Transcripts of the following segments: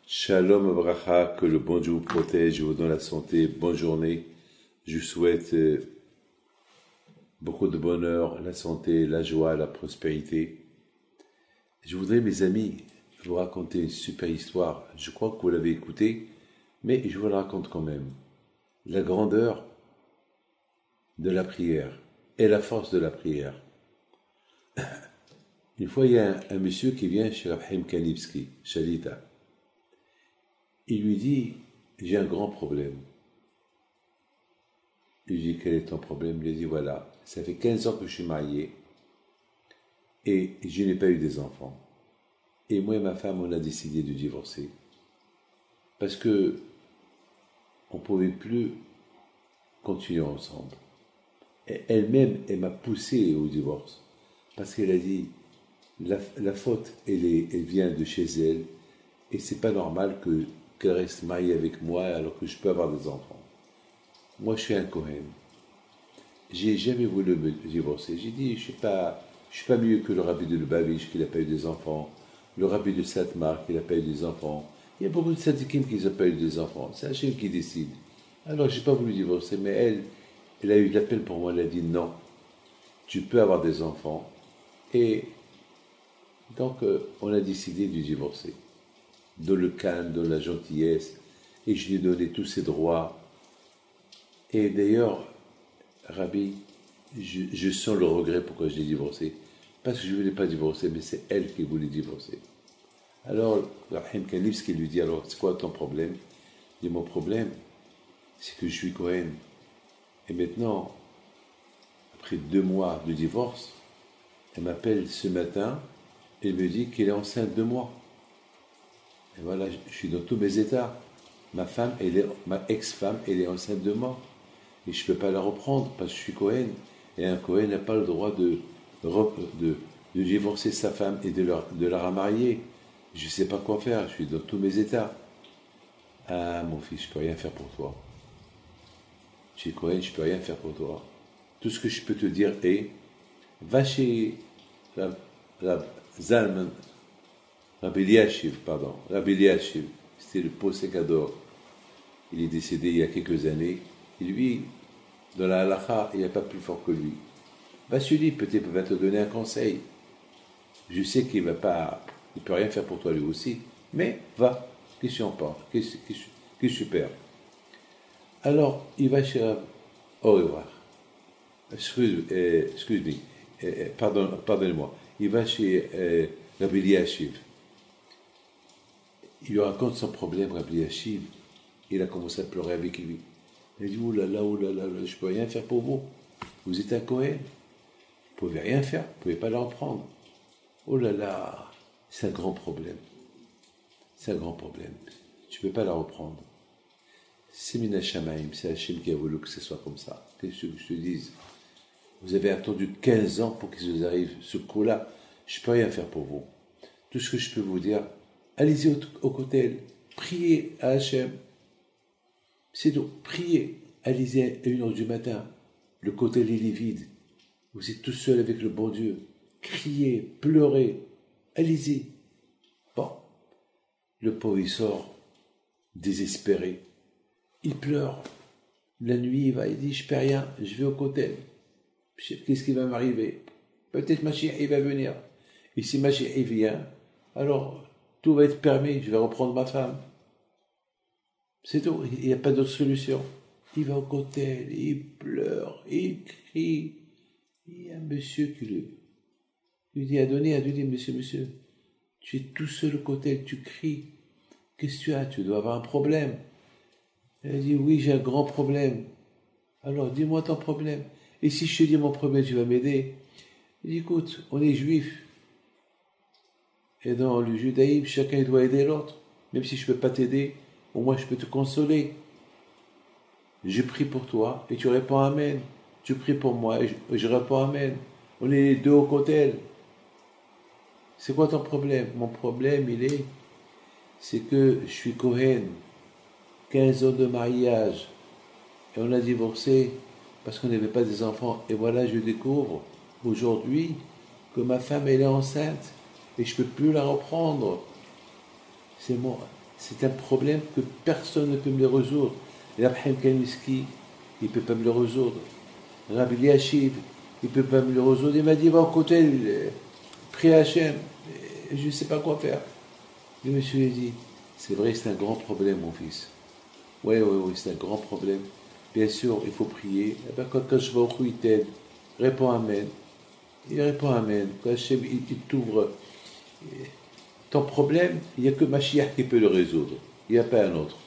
Shalom Abracha, que le bon Dieu vous protège, vous donne la santé, bonne journée. Je vous souhaite beaucoup de bonheur, la santé, la joie, la prospérité. Je voudrais, mes amis, vous raconter une super histoire. Je crois que vous l'avez écoutée, mais je vous la raconte quand même. La grandeur de la prière et la force de la prière. Une fois, il y a un monsieur qui vient chez Rabhaim Kanivsky, Shalita. Il lui dit, j'ai un grand problème. Il lui dit, quel est ton problème? Il lui dit, voilà, ça fait 15 ans que je suis marié et je n'ai pas eu des enfants. Et moi et ma femme, on a décidé de divorcer. Parce que on ne pouvait plus continuer ensemble. Et elle-même, elle m'a poussé au divorce. Parce qu'elle a dit, la faute, elle vient de chez elle. Et c'est pas normal qu'elle reste mariée avec moi alors que je peux avoir des enfants. Moi, je suis un Kohen. J'ai jamais voulu me divorcer. J'ai dit, je suis pas mieux que le rabbi de Lubavitch qui n'a pas eu des enfants, le rabbi de Satmar qui n'a pas eu des enfants. Il y a beaucoup de sadikim qui n'ont pas eu des enfants. C'est Hachem qui décide. Alors, j'ai pas voulu divorcer, mais elle a eu l'appel pour moi. Elle a dit, non, tu peux avoir des enfants. Et donc, on a décidé de divorcer. Dans le calme, dans la gentillesse, et je lui ai donné tous ses droits. Et d'ailleurs, Rabbi, je sens le regret pourquoi je l'ai divorcé. Parce que je ne voulais pas divorcer, mais c'est elle qui voulait divorcer. Alors, Rabhaim Kanivsky lui dit, alors, c'est quoi ton problème? Il dit, mon problème, c'est que je suis Kohen. Et maintenant, après 2 mois de divorce, elle m'appelle ce matin, et elle me dit qu'elle est enceinte de moi. Et voilà, je suis dans tous mes états. Ma ex-femme, elle est enceinte de moi. Et je ne peux pas la reprendre parce que je suis Kohen. Et un Kohen n'a pas le droit de divorcer sa femme et de la remarier. Je ne sais pas quoi faire, je suis dans tous mes états. Ah, mon fils, je ne peux rien faire pour toi. Je suis Kohen, je ne peux rien faire pour toi. Tout ce que je peux te dire est, va chez la Zalman, Rabbi Eliashiv, c'était le Posekador. Il est décédé il y a quelques années. Et lui, dans la halakha, il n'y a pas plus fort que lui. Va chez lui, peut-être va te donner un conseil. Je sais qu'il ne peut rien faire pour toi lui aussi, mais va, qu'est-ce que tu en penses? Qu'est-ce que tu perds? Alors, il va chez au revoir. Excuse-moi, pardonnez-moi. Il va chez Rabbi Eliashiv. Il lui raconte son problème, Rabbi Eliashiv. Il a commencé à pleurer avec lui. Il dit, oh là là, je ne peux rien faire pour vous. Vous êtes un Kohen. Vous ne pouvez rien faire, vous ne pouvez pas la reprendre. Oh là là, c'est un grand problème. C'est un grand problème. Tu ne peux pas la reprendre. C'est Mina Shamaim, c'est Hachem qui a voulu que ce soit comme ça. Qu'est-ce que je te dise? Vous avez attendu 15 ans pour qu'il vous arrive ce coup-là. Je ne peux rien faire pour vous. Tout ce que je peux vous dire, allez-y au kotel, priez à Hachem. C'est donc, priez, allez-y à 1h du matin. Le kotel il est vide. Vous êtes tout seul avec le bon Dieu. Criez, pleurez, allez-y. Bon, le pauvre il sort, désespéré. Il pleure. La nuit, il dit, je ne perds rien, je vais au kotel. Qu'est-ce qui va m'arriver? Peut-être Mashiach, il va venir. Et si Mashiach, il vient, alors tout va être permis, je vais reprendre ma femme. C'est tout, il n'y a pas d'autre solution. Il va au kotel, il pleure, il crie. Il y a un monsieur qui lui dit, Adonis, monsieur, tu es tout seul au kotel, tu cries. Qu'est-ce que tu as? Tu dois avoir un problème. Elle dit, oui, j'ai un grand problème. Alors, dis-moi ton problème. Et si je te dis mon problème, tu vas m'aider? Il dit, écoute, on est juifs. Et dans le judaïsme, chacun doit aider l'autre. Même si je ne peux pas t'aider, au moins je peux te consoler. Je prie pour toi et tu réponds Amen. Tu pries pour moi et je réponds Amen. On est les deux au kotel. C'est quoi ton problème? Mon problème, c'est que je suis Cohen, 15 ans de mariage, et on a divorcé parce qu'on n'avait pas des enfants. Et voilà, je découvre aujourd'hui que ma femme, elle est enceinte et je ne peux plus la reprendre. C'est un problème que personne ne peut me le résoudre. Et Abraham Kaniski, il ne peut pas me le résoudre. Rabbi Eliashiv, il ne peut pas me le résoudre. Il m'a dit, va au côté, prie Hachem. Je ne sais pas quoi faire. Le monsieur lui a dit, c'est vrai, c'est un grand problème, mon fils. Oui, c'est un grand problème. Bien sûr, il faut prier. Et bien, quand je vais au il t'aide. Réponds Amen. Il répond Amen. Quand Hachem, il t'ouvre. Ton problème, il n'y a que Mashiach qui peut le résoudre. Il n'y a pas un autre.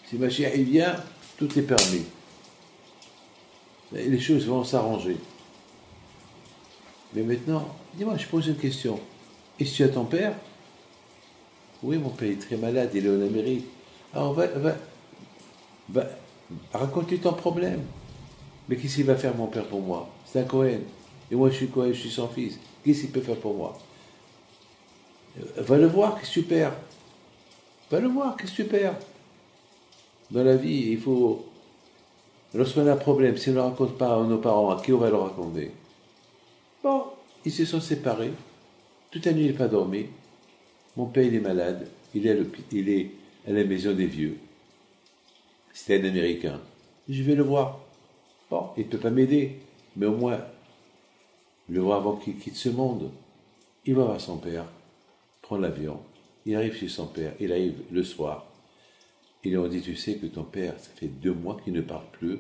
Si Mashiach il vient, tout est permis. Les choses vont s'arranger. Mais maintenant, dis-moi, je pose une question. Est-ce que tu as ton père? Oui, mon père est très malade, il est en Amérique. Alors, va raconte-lui ton problème. Mais qu'est-ce qu'il va faire, mon père, pour moi? C'est un Cohen. Et moi, je suis Cohen, je suis son fils. Qu'est-ce qu'il peut faire pour moi? Va le voir, qu'est-ce que tu perds? Va le voir, qu'est-ce que tu perds? Dans la vie, il faut... Lorsqu'on a un problème, si on ne le raconte pas à nos parents, à qui on va le raconter? Bon, ils se sont séparés. Toute la nuit, il n'a pas dormi. Mon père, il est malade. Il est à la maison des vieux. C'était un Américain. Je vais le voir. Bon, il ne peut pas m'aider. Mais au moins, le voir avant qu'il quitte ce monde. Il va voir son père. Prend l'avion. Il arrive chez son père. Il arrive le soir. Ils lui ont dit, tu sais que ton père, ça fait 2 mois qu'il ne parle plus.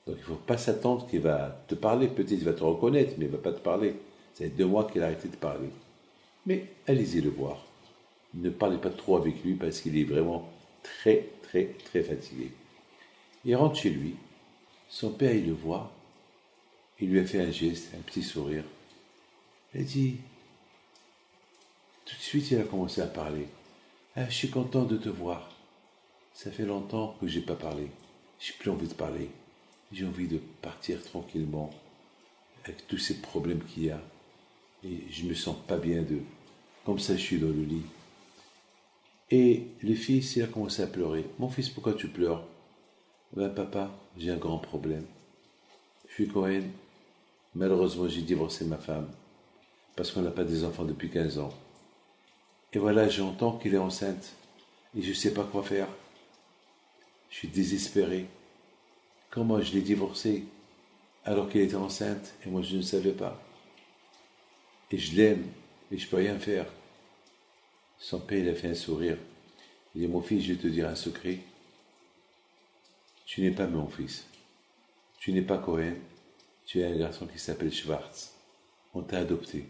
Donc il ne faut pas s'attendre qu'il va te parler. Peut-être qu'il va te reconnaître, mais il ne va pas te parler. Ça fait 2 mois qu'il a arrêté de parler. Mais allez-y le voir. Ne parlez pas trop avec lui parce qu'il est vraiment très, très, très fatigué. Il rentre chez lui. Son père, il le voit. Il lui a fait un geste, un petit sourire. Il a dit, tout de suite, il a commencé à parler. Ah, je suis content de te voir. Ça fait longtemps que je n'ai pas parlé. Je n'ai plus envie de parler. J'ai envie de partir tranquillement avec tous ces problèmes qu'il y a. Et je ne me sens pas bien comme ça, je suis dans le lit. Et le fils, il a commencé à pleurer. Mon fils, pourquoi tu pleures? Ben papa, j'ai un grand problème. Je suis Cohen. Malheureusement, j'ai divorcé ma femme parce qu'on n'a pas des enfants depuis 15 ans. Et voilà, j'entends qu'elle est enceinte et je ne sais pas quoi faire. Je suis désespéré. Comment je l'ai divorcée alors qu'elle était enceinte et moi je ne savais pas. Et je l'aime et je ne peux rien faire. Son père, il a fait un sourire. Il dit, mon fils, je vais te dire un secret. Tu n'es pas mon fils. Tu n'es pas Cohen. Tu es un garçon qui s'appelle Schwartz. On t'a adopté.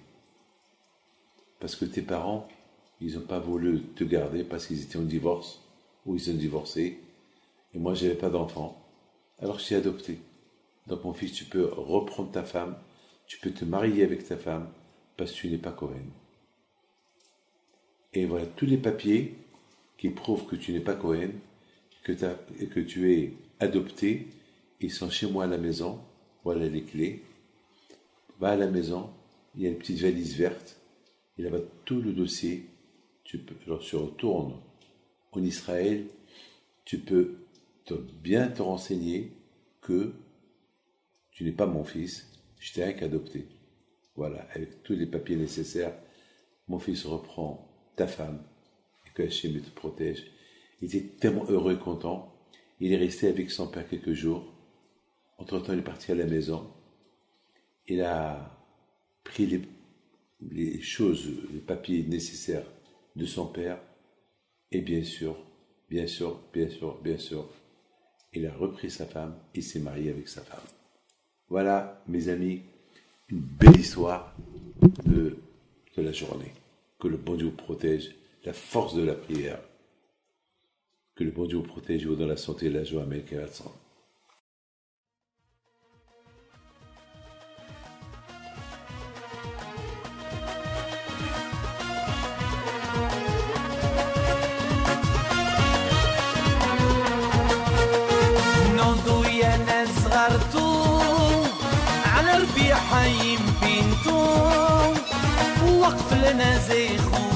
Parce que tes parents, ils n'ont pas voulu te garder parce qu'ils étaient en divorce ou ils ont divorcé. Et moi, je n'avais pas d'enfant. Alors je t'ai adopté. Donc mon fils, tu peux reprendre ta femme. Tu peux te marier avec ta femme parce que tu n'es pas Cohen. Et voilà tous les papiers qui prouvent que tu n'es pas Cohen, que tu es adopté. Ils sont chez moi à la maison. Voilà les clés. Va à la maison. Il y a une petite valise verte. Il y a tout le dossier. Alors tu retournes en Israël. Tu peux bien te renseigner que tu n'es pas mon fils. Je t'ai rien qu'adopté. Voilà, avec tous les papiers nécessaires. Mon fils reprend ta femme et que Hachem te protège. Il était tellement heureux et content. Il est resté avec son père quelques jours. Entre-temps, il est parti à la maison. Il a pris les choses, les papiers nécessaires de son père. Et bien sûr, il a repris sa femme. Il s'est marié avec sa femme. Voilà, mes amis, une belle histoire de la journée. Que le bon Dieu vous protège, la force de la prière. Que le bon Dieu vous protège, vous donne la santé et la joie, mais qu'elle attend. حيم بنتو لنا زي خون